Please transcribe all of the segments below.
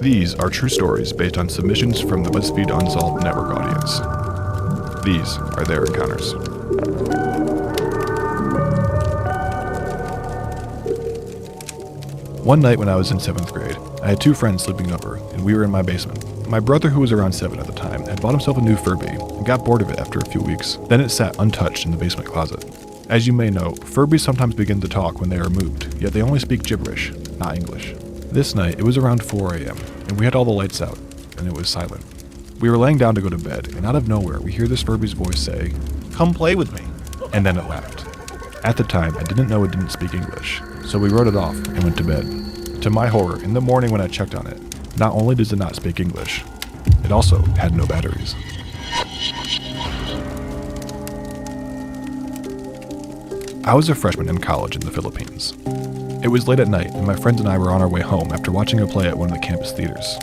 These are true stories based on submissions from the BuzzFeed Unsolved Network audience. These are their encounters. One night when I was in 7th grade, I had two friends sleeping over, and we were in my basement. My brother, who was around 7 at the time, had bought himself a new Furby and got bored of it after a few weeks. Then it sat untouched in the basement closet. As you may know, Furbies sometimes begin to talk when they are moved, yet they only speak gibberish, not English. This night, it was around 4 a.m., and we had all the lights out, and it was silent. We were laying down to go to bed, and out of nowhere, we hear this Furby's voice say, "Come play with me," and then it laughed. At the time, I didn't know it didn't speak English, so we wrote it off and went to bed. To my horror, in the morning when I checked on it, not only does it not speak English, it also had no batteries. I was a freshman in college in the Philippines. It was late at night, and my friends and I were on our way home after watching a play at one of the campus theaters.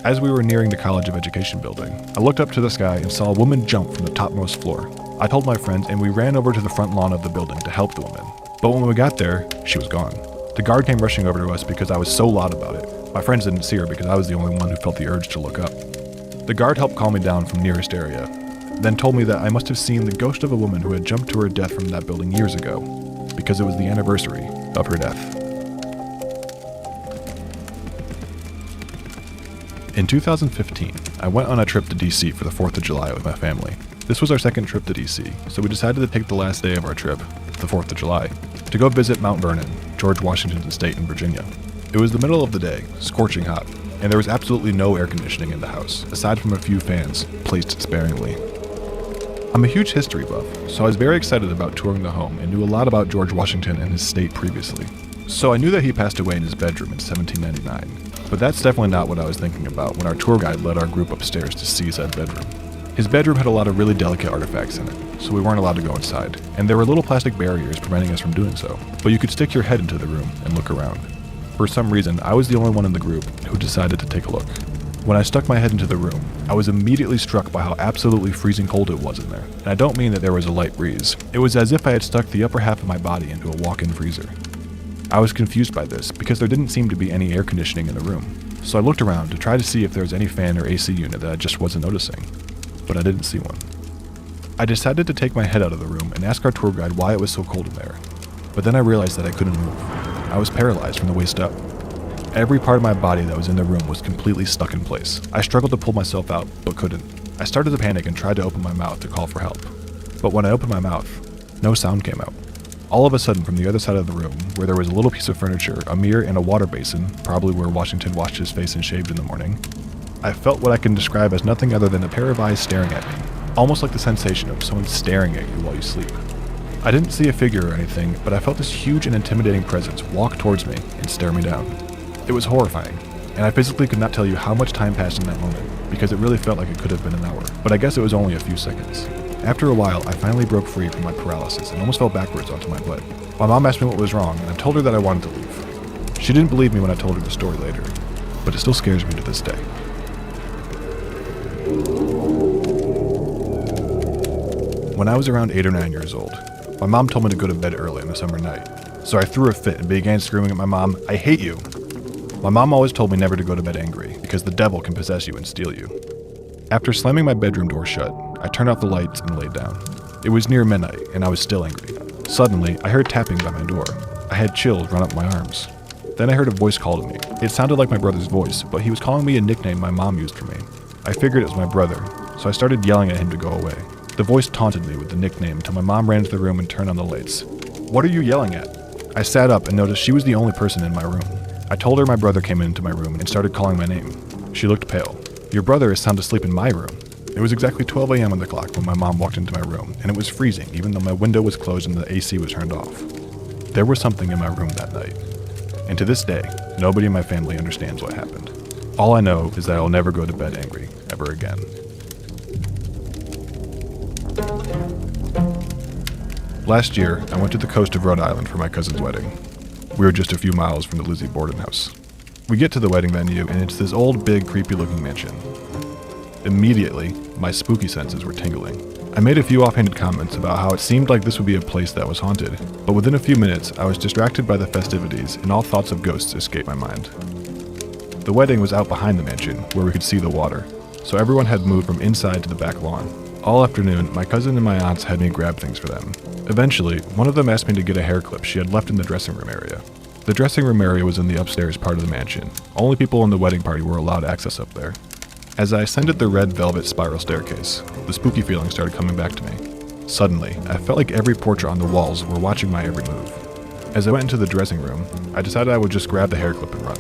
As we were nearing the College of Education building, I looked up to the sky and saw a woman jump from the topmost floor. I told my friends, and we ran over to the front lawn of the building to help the woman. But when we got there, she was gone. The guard came rushing over to us because I was so loud about it. My friends didn't see her because I was the only one who felt the urge to look up. The guard helped calm me down from nearest area, then told me that I must have seen the ghost of a woman who had jumped to her death from that building years ago, because it was the anniversary of her death. In 2015, I went on a trip to DC for the 4th of July with my family. This was our second trip to DC, so we decided to take the last day of our trip, the 4th of July, to go visit Mount Vernon, George Washington State in Virginia. It was the middle of the day, scorching hot, and there was absolutely no air conditioning in the house, aside from a few fans, placed sparingly. I'm a huge history buff, so I was very excited about touring the home and knew a lot about George Washington and his state previously. So I knew that he passed away in his bedroom in 1799, but that's definitely not what I was thinking about when our tour guide led our group upstairs to see said bedroom. His bedroom had a lot of really delicate artifacts in it, so we weren't allowed to go inside, and there were little plastic barriers preventing us from doing so, but you could stick your head into the room and look around. For some reason, I was the only one in the group who decided to take a look. When I stuck my head into the room, I was immediately struck by how absolutely freezing cold it was in there. And I don't mean that there was a light breeze. It was as if I had stuck the upper half of my body into a walk-in freezer. I was confused by this because there didn't seem to be any air conditioning in the room. So I looked around to try to see if there was any fan or AC unit that I just wasn't noticing, but I didn't see one. I decided to take my head out of the room and ask our tour guide why it was so cold in there, but then I realized that I couldn't move. I was paralyzed from the waist up. Every part of my body that was in the room was completely stuck in place. I struggled to pull myself out, but couldn't. I started to panic and tried to open my mouth to call for help. But when I opened my mouth, no sound came out. All of a sudden, from the other side of the room, where there was a little piece of furniture, a mirror, and a water basin, probably where Washington washed his face and shaved in the morning, I felt what I can describe as nothing other than a pair of eyes staring at me, almost like the sensation of someone staring at you while you sleep. I didn't see a figure or anything, but I felt this huge and intimidating presence walk towards me and stare me down. It was horrifying, and I physically could not tell you how much time passed in that moment, because it really felt like it could have been an hour, but I guess it was only a few seconds. After a while, I finally broke free from my paralysis and almost fell backwards onto my butt. My mom asked me what was wrong, and I told her that I wanted to leave. She didn't believe me when I told her the story later, but it still scares me to this day. When I was around 8 or 9 years old, my mom told me to go to bed early on a summer night, so I threw a fit and began screaming at my mom, "I hate you!" My mom always told me never to go to bed angry, because the devil can possess you and steal you. After slamming my bedroom door shut, I turned off the lights and laid down. It was near midnight, and I was still angry. Suddenly, I heard tapping by my door. I had chills run up my arms. Then I heard a voice call to me. It sounded like my brother's voice, but he was calling me a nickname my mom used for me. I figured it was my brother, so I started yelling at him to go away. The voice taunted me with the nickname until my mom ran into the room and turned on the lights. "What are you yelling at?" I sat up and noticed she was the only person in my room. I told her my brother came into my room and started calling my name. She looked pale. "Your brother is sound asleep in my room." It was exactly 12 a.m. on the clock when my mom walked into my room, and it was freezing even though my window was closed and the AC was turned off. There was something in my room that night. And to this day, nobody in my family understands what happened. All I know is that I will never go to bed angry ever again. Last year, I went to the coast of Rhode Island for my cousin's wedding. We were just a few miles from the Lizzie Borden house. We get to the wedding venue, and it's this old, big, creepy-looking mansion. Immediately, my spooky senses were tingling. I made a few offhanded comments about how it seemed like this would be a place that was haunted, but within a few minutes, I was distracted by the festivities, and all thoughts of ghosts escaped my mind. The wedding was out behind the mansion, where we could see the water, so everyone had moved from inside to the back lawn. All afternoon, my cousin and my aunts had me grab things for them. Eventually, one of them asked me to get a hair clip she had left in the dressing room area. The dressing room area was in the upstairs part of the mansion. Only people in the wedding party were allowed access up there. As I ascended the red velvet spiral staircase, the spooky feeling started coming back to me. Suddenly, I felt like every portrait on the walls were watching my every move. As I went into the dressing room, I decided I would just grab the hair clip and run.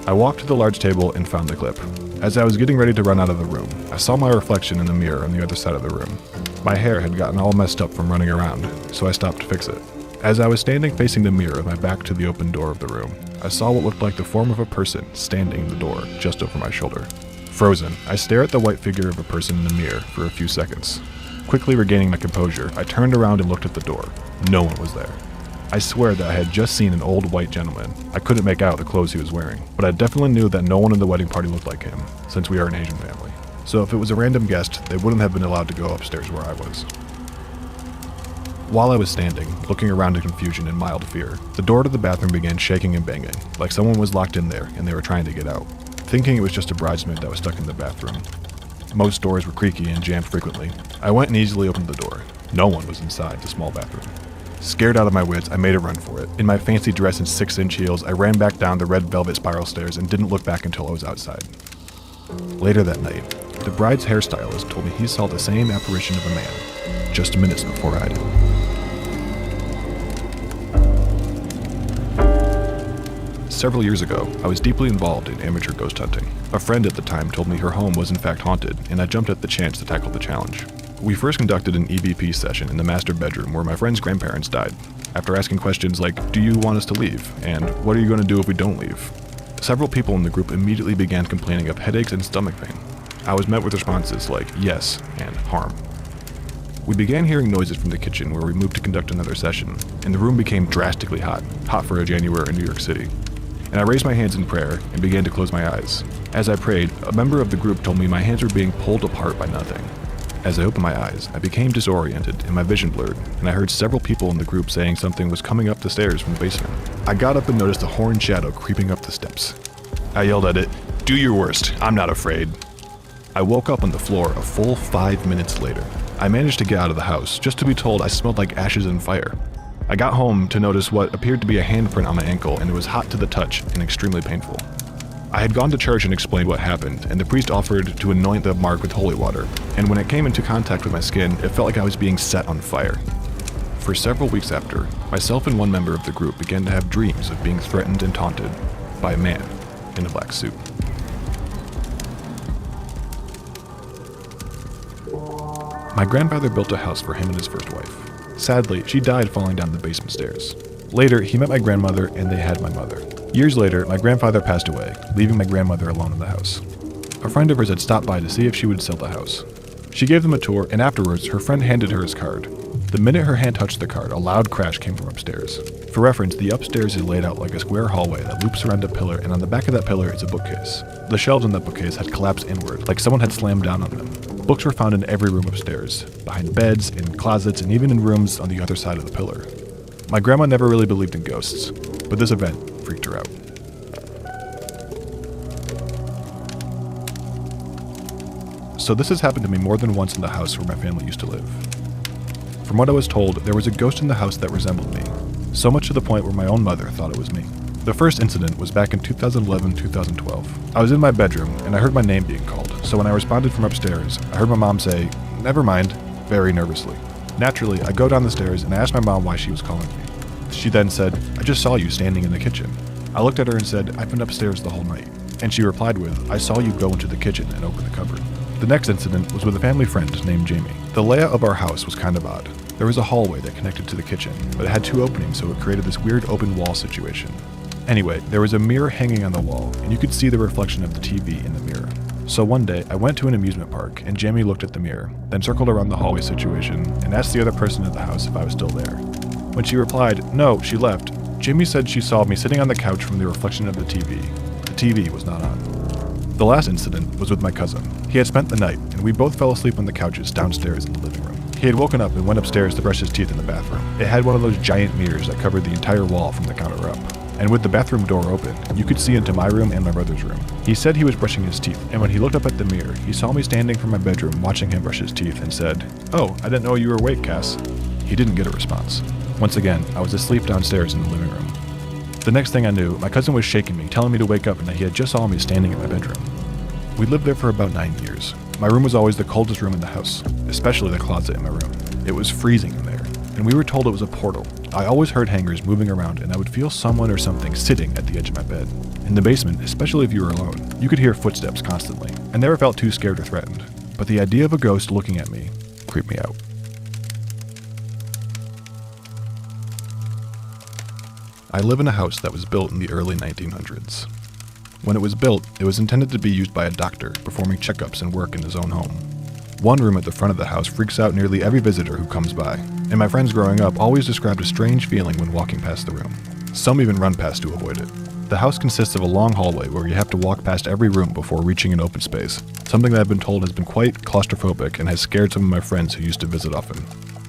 I walked to the large table and found the clip. As I was getting ready to run out of the room, I saw my reflection in the mirror on the other side of the room. My hair had gotten all messed up from running around, so I stopped to fix it. As I was standing facing the mirror with my back to the open door of the room, I saw what looked like the form of a person standing in the door just over my shoulder. Frozen, I stare at the white figure of a person in the mirror for a few seconds. Quickly regaining my composure, I turned around and looked at the door. No one was there. I swear that I had just seen an old white gentleman. I couldn't make out the clothes he was wearing, but I definitely knew that no one in the wedding party looked like him, since we are an Asian family. So if it was a random guest, they wouldn't have been allowed to go upstairs where I was. While I was standing, looking around in confusion and mild fear, the door to the bathroom began shaking and banging, like someone was locked in there and they were trying to get out. Thinking it was just a bridesmaid that was stuck in the bathroom. Most doors were creaky and jammed frequently. I went and easily opened the door. No one was inside the small bathroom. Scared out of my wits, I made a run for it. In my fancy dress and 6-inch heels, I ran back down the red velvet spiral stairs and didn't look back until I was outside. Later that night, the bride's hairstylist told me he saw the same apparition of a man, just minutes before I did. Several years ago, I was deeply involved in amateur ghost hunting. A friend at the time told me her home was in fact haunted, and I jumped at the chance to tackle the challenge. We first conducted an EVP session in the master bedroom where my friend's grandparents died. After asking questions like, "Do you want us to leave?" and "What are you going to do if we don't leave?" Several people in the group immediately began complaining of headaches and stomach pain. I was met with responses like yes and harm. We began hearing noises from the kitchen where we moved to conduct another session, and the room became drastically hot for a January in New York City. And I raised my hands in prayer and began to close my eyes. As I prayed, a member of the group told me my hands were being pulled apart by nothing. As I opened my eyes, I became disoriented and my vision blurred, and I heard several people in the group saying something was coming up the stairs from the basement. I got up and noticed a horned shadow creeping up the steps. I yelled at it, "Do your worst, I'm not afraid." I woke up on the floor a full 5 minutes later. I managed to get out of the house, just to be told I smelled like ashes and fire. I got home to notice what appeared to be a handprint on my ankle, and it was hot to the touch and extremely painful. I had gone to church and explained what happened, and the priest offered to anoint the mark with holy water, and when it came into contact with my skin, it felt like I was being set on fire. For several weeks after, myself and one member of the group began to have dreams of being threatened and taunted by a man in a black suit. My grandfather built a house for him and his first wife. Sadly, she died falling down the basement stairs. Later, he met my grandmother and they had my mother. Years later, my grandfather passed away, leaving my grandmother alone in the house. A friend of hers had stopped by to see if she would sell the house. She gave them a tour, and afterwards, her friend handed her his card. The minute her hand touched the card, a loud crash came from upstairs. For reference, the upstairs is laid out like a square hallway that loops around a pillar, and on the back of that pillar is a bookcase. The shelves in that bookcase had collapsed inward, like someone had slammed down on them. Books were found in every room upstairs, behind beds, in closets, and even in rooms on the other side of the pillar. My grandma never really believed in ghosts, but this event freaked her out. So this has happened to me more than once in the house where my family used to live. From what I was told, there was a ghost in the house that resembled me, so much to the point where my own mother thought it was me. The first incident was back in 2011-2012. I was in my bedroom, and I heard my name being called, so when I responded from upstairs, I heard my mom say, "Never mind," very nervously. Naturally, I go down the stairs and I asked my mom why she was calling me. She then said, "I just saw you standing in the kitchen." I looked at her and said, "I've been upstairs the whole night." And she replied with, "I saw you go into the kitchen and open the cupboard." The next incident was with a family friend named Jamie. The layout of our house was kind of odd. There was a hallway that connected to the kitchen, but it had two openings, so it created this weird open wall situation. Anyway, there was a mirror hanging on the wall, and you could see the reflection of the TV in the mirror. So one day, I went to an amusement park, and Jamie looked at the mirror, then circled around the hallway situation, and asked the other person in the house if I was still there. When she replied, "No, she left," Jamie said she saw me sitting on the couch from the reflection of the TV. The TV was not on. The last incident was with my cousin. He had spent the night, and we both fell asleep on the couches downstairs in the living room. He had woken up and went upstairs to brush his teeth in the bathroom. It had one of those giant mirrors that covered the entire wall from the counter up. and with the bathroom door open, you could see into my room and my brother's room. He said he was brushing his teeth, and when he looked up at the mirror, he saw me standing from my bedroom watching him brush his teeth and said, "Oh, I didn't know you were awake, Cass." He didn't get a response. Once again, I was asleep downstairs in the living room. The next thing I knew, my cousin was shaking me, telling me to wake up and that he had just saw me standing in my bedroom. We lived there for about 9 years. My room was always the coldest room in the house, especially the closet in my room. It was freezing in there, and we were told it was a portal. I always heard hangers moving around, and I would feel someone or something sitting at the edge of my bed. In the basement, especially if you were alone, you could hear footsteps constantly. I never felt too scared or threatened, but the idea of a ghost looking at me creeped me out. I live in a house that was built in the early 1900s. When it was built, it was intended to be used by a doctor performing checkups and work in his own home. One room at the front of the house freaks out nearly every visitor who comes by, and my friends growing up always described a strange feeling when walking past the room. Some even run past to avoid it. The house consists of a long hallway where you have to walk past every room before reaching an open space, something that I've been told has been quite claustrophobic and has scared some of my friends who used to visit often.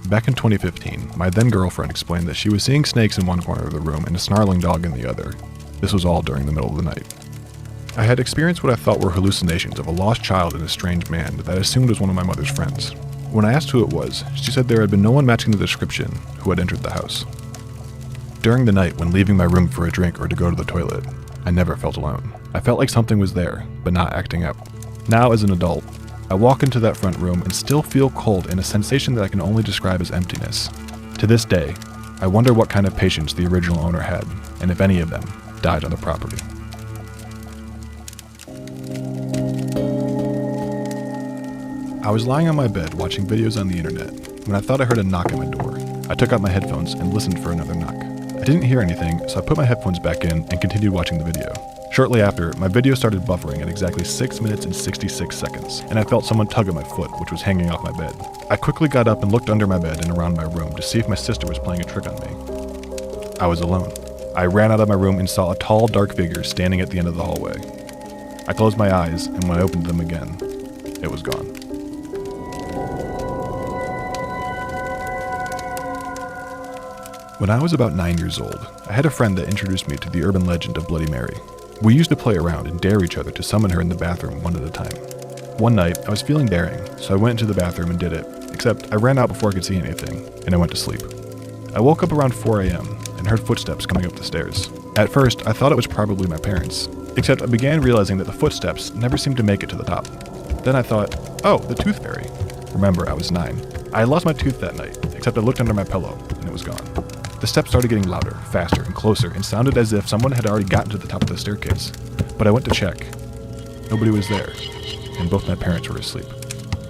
Back in 2015, my then girlfriend explained that she was seeing snakes in one corner of the room and a snarling dog in the other. This was all during the middle of the night. I had experienced what I thought were hallucinations of a lost child and a strange man that I assumed was one of my mother's friends. When I asked who it was, she said there had been no one matching the description who had entered the house. During the night, when leaving my room for a drink or to go to the toilet, I never felt alone. I felt like something was there, but not acting up. Now, as an adult, I walk into that front room and still feel cold and a sensation that I can only describe as emptiness. To this day, I wonder what kind of patients the original owner had, and if any of them died on the property. I was lying on my bed watching videos on the internet when I thought I heard a knock at my door. I took out my headphones and listened for another knock. I didn't hear anything, so I put my headphones back in and continued watching the video. Shortly after, my video started buffering at exactly 6 minutes and 66 seconds, and I felt someone tug at my foot, which was hanging off my bed. I quickly got up and looked under my bed and around my room to see if my sister was playing a trick on me. I was alone. I ran out of my room and saw a tall, dark figure standing at the end of the hallway. I closed my eyes, and when I opened them again, it was gone. When I was about 9 years old, I had a friend that introduced me to the urban legend of Bloody Mary. We used to play around and dare each other to summon her in the bathroom one at a time. One night, I was feeling daring, so I went into the bathroom and did it, except I ran out before I could see anything, and I went to sleep. I woke up around 4 a.m. and heard footsteps coming up the stairs. At first, I thought it was probably my parents, except I began realizing that the footsteps never seemed to make it to the top. Then I thought, oh, the tooth fairy. Remember, I was 9. I had lost my tooth that night, except I looked under my pillow, and it was gone. The steps started getting louder, faster, and closer, and sounded as if someone had already gotten to the top of the staircase. But I went to check. Nobody was there, and both my parents were asleep.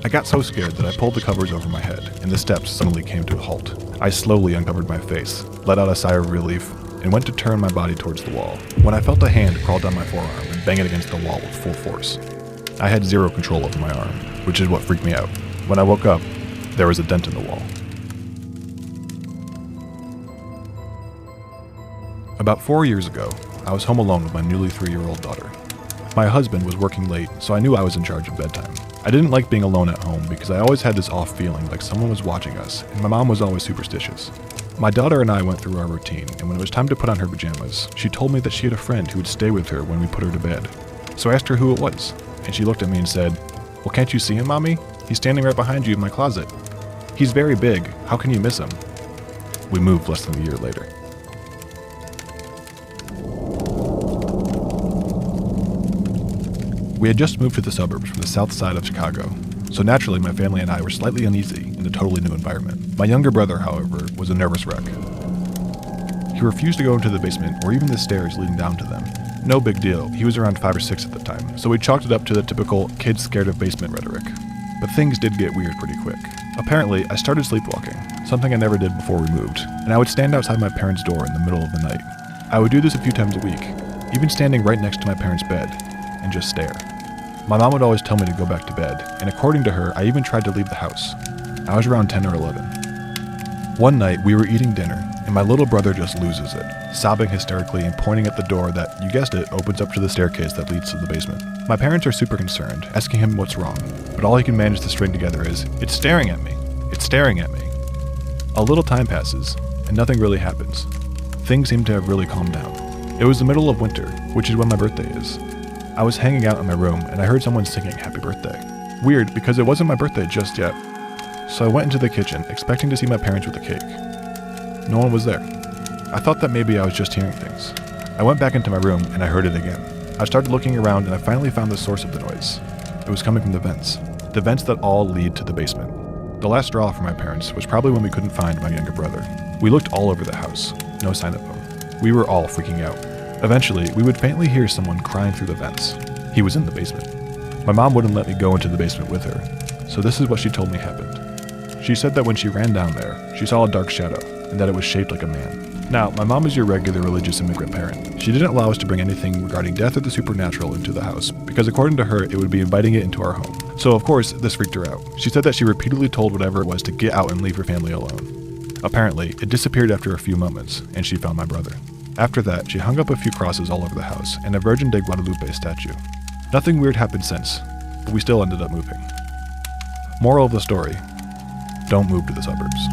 I got so scared that I pulled the covers over my head, and the steps suddenly came to a halt. I slowly uncovered my face, let out a sigh of relief, and went to turn my body towards the wall, when I felt a hand crawl down my forearm and bang it against the wall with full force. I had zero control over my arm, which is what freaked me out. When I woke up, there was a dent in the wall. About 4 years ago, I was home alone with my newly 3-year-old daughter. My husband was working late, so I knew I was in charge of bedtime. I didn't like being alone at home because I always had this off feeling like someone was watching us, and my mom was always superstitious. My daughter and I went through our routine, and when it was time to put on her pajamas, she told me that she had a friend who would stay with her when we put her to bed. So I asked her who it was, and she looked at me and said, "Well, can't you see him, Mommy? He's standing right behind you in my closet. He's very big. How can you miss him?" We moved less than a year later. We had just moved to the suburbs from the south side of Chicago, so naturally my family and I were slightly uneasy in a totally new environment. My younger brother, however, was a nervous wreck. He refused to go into the basement or even the stairs leading down to them. No big deal, he was around 5 or 6 at the time, so we chalked it up to the typical kids scared of basement rhetoric. But things did get weird pretty quick. Apparently, I started sleepwalking, something I never did before we moved, and I would stand outside my parents' door in the middle of the night. I would do this a few times a week, even standing right next to my parents' bed, and just stare. My mom would always tell me to go back to bed, and according to her, I even tried to leave the house. I was around 10 or 11. One night, we were eating dinner, and my little brother just loses it, sobbing hysterically and pointing at the door that, you guessed it, opens up to the staircase that leads to the basement. My parents are super concerned, asking him what's wrong, but all he can manage to string together is, "It's staring at me. It's staring at me." A little time passes, and nothing really happens. Things seem to have really calmed down. It was the middle of winter, which is when my birthday is. I was hanging out in my room and I heard someone singing happy birthday. Weird, because it wasn't my birthday just yet. So I went into the kitchen, expecting to see my parents with a cake. No one was there. I thought that maybe I was just hearing things. I went back into my room and I heard it again. I started looking around and I finally found the source of the noise. It was coming from the vents. The vents that all lead to the basement. The last straw for my parents was probably when we couldn't find my younger brother. We looked all over the house. No sign of him. We were all freaking out. Eventually, we would faintly hear someone crying through the vents. He was in the basement. My mom wouldn't let me go into the basement with her, so this is what she told me happened. She said that when she ran down there, she saw a dark shadow, and that it was shaped like a man. Now, my mom is your regular religious immigrant parent. She didn't allow us to bring anything regarding death or the supernatural into the house, because according to her, it would be inviting it into our home. So of course, this freaked her out. She said that she repeatedly told whatever it was to get out and leave her family alone. Apparently, it disappeared after a few moments, and she found my brother. After that, she hung up a few crosses all over the house, and a Virgin de Guadalupe statue. Nothing weird happened since, but we still ended up moving. Moral of the story, don't move to the suburbs.